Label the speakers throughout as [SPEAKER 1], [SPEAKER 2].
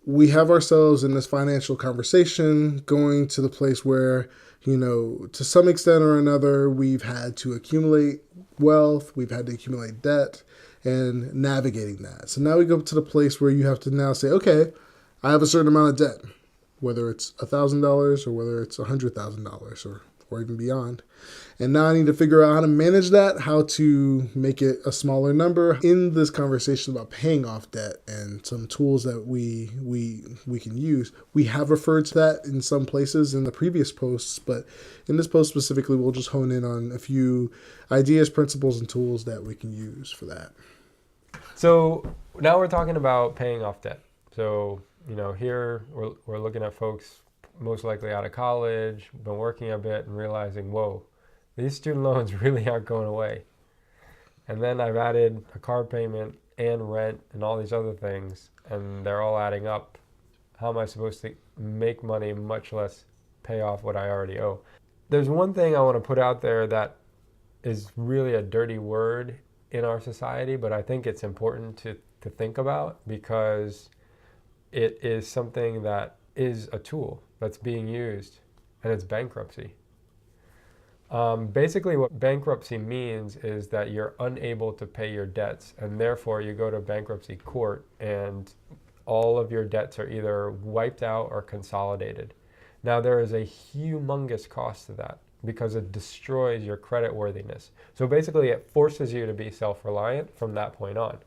[SPEAKER 1] we have ourselves in this financial conversation going to the place where, to some extent or another, we've had to accumulate wealth, we've had to accumulate debt, and navigating that. So now we go to the place where you have to now say, okay, I have a certain amount of debt, whether it's $1,000 or whether it's $100,000 or even beyond. And now I need to figure out how to manage that, how to make it a smaller number. In this conversation about paying off debt and some tools that we can use, we have referred to that in some places in the previous posts, but in this post specifically, we'll just hone in on a few ideas, principles, and tools that we can use for that.
[SPEAKER 2] So now we're talking about paying off debt. So, here we're looking at folks most likely out of college, been working a bit and realizing, whoa, these student loans really aren't going away. And then I've added a car payment and rent and all these other things, and they're all adding up. How am I supposed to make money, much less pay off what I already owe? There's one thing I want to put out there that is really a dirty word in our society, but I think it's important to think about because it is something that is a tool that's being used, and it's bankruptcy. Basically what bankruptcy means is that you're unable to pay your debts, and therefore you go to bankruptcy court and all of your debts are either wiped out or consolidated. Now there is a humongous cost to that because it destroys your credit worthiness. So basically it forces you to be self-reliant from that point on,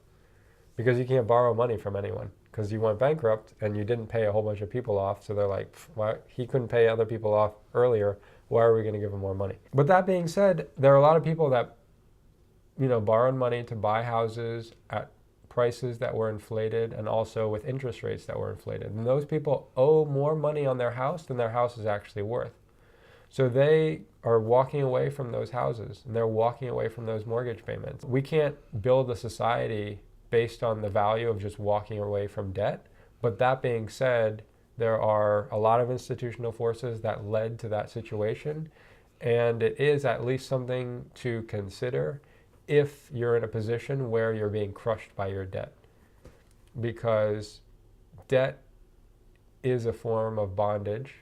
[SPEAKER 2] because you can't borrow money from anyone because you went bankrupt and you didn't pay a whole bunch of people off. So they're like, why? He couldn't pay other people off earlier. Why are we going to give him more money? But that being said, there are a lot of people that, borrowed money to buy houses at prices that were inflated and also with interest rates that were inflated. And those people owe more money on their house than their house is actually worth. So they are walking away from those houses and they're walking away from those mortgage payments. We can't build a society based on the value of just walking away from debt. But that being said, there are a lot of institutional forces that led to that situation. And it is at least something to consider if you're in a position where you're being crushed by your debt. Because debt is a form of bondage.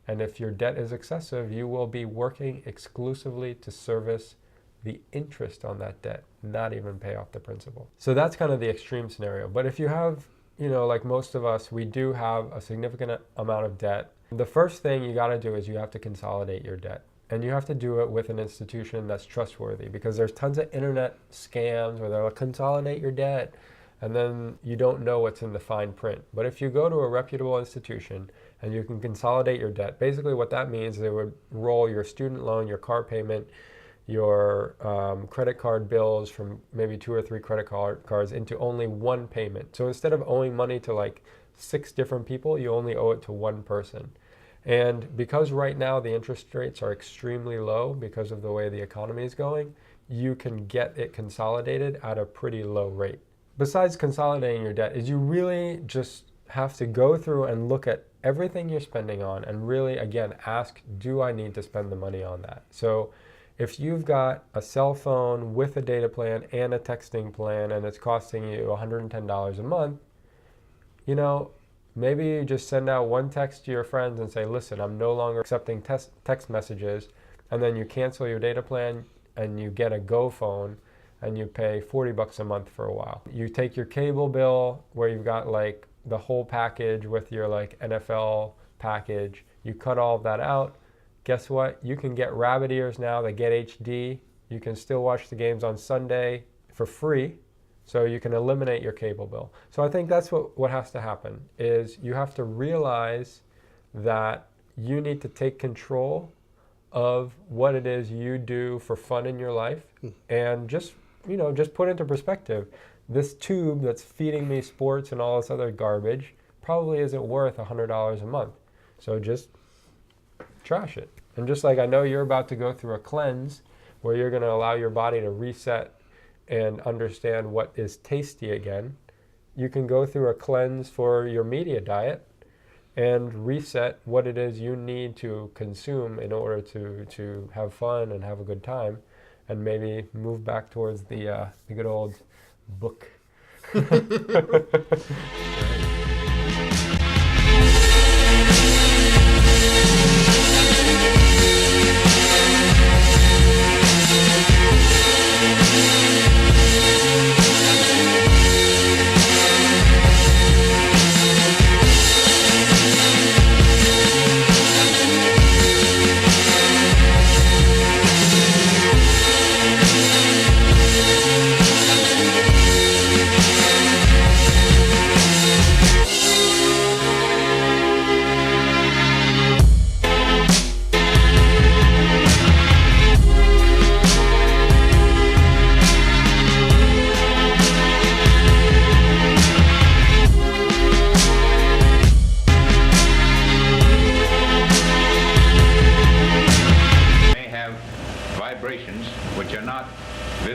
[SPEAKER 2] And if your debt is excessive, you will be working exclusively to service the interest on that debt, not even pay off the principal. So that's kind of the extreme scenario. But if you have, like most of us, we do have a significant amount of debt. The first thing you got to do is you have to consolidate your debt. And you have to do it with an institution that's trustworthy, because there's tons of internet scams where they're like, consolidate your debt, and then you don't know what's in the fine print. But if you go to a reputable institution and you can consolidate your debt, basically what that means is they would roll your student loan, your car payment, your credit card bills from maybe 2 or 3 credit cards into only one payment. So instead of owing money to like 6 different people, you only owe it to one person. And because right now the interest rates are extremely low because of the way the economy is going, you can get it consolidated at a pretty low rate. Besides consolidating your debt, is you really just have to go through and look at everything you're spending on and really, again, ask, do I need to spend the money on that? So if you've got a cell phone with a data plan and a texting plan and it's costing you $110 a month, maybe you just send out one text to your friends and say, listen, I'm no longer accepting text messages, and then you cancel your data plan and you get a Go phone and you pay $40 a month for a while. You take your cable bill where you've got like the whole package with your like NFL package, you cut all of that out. Guess what? You can get rabbit ears now that get HD. You can still watch the games on Sunday for free. So you can eliminate your cable bill. So I think that's what has to happen, is you have to realize that you need to take control of what it is you do for fun in your life, and just put into perspective, this tube that's feeding me sports and all this other garbage probably isn't worth $100 a month. So just trash it. And just like I know you're about to go through a cleanse where you're going to allow your body to reset and understand what is tasty again, you can go through a cleanse for your media diet and reset what it is you need to consume in order to have fun and have a good time, and maybe move back towards the good old book.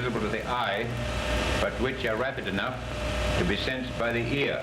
[SPEAKER 3] visible to the eye, but which are rapid enough to be sensed by the ear.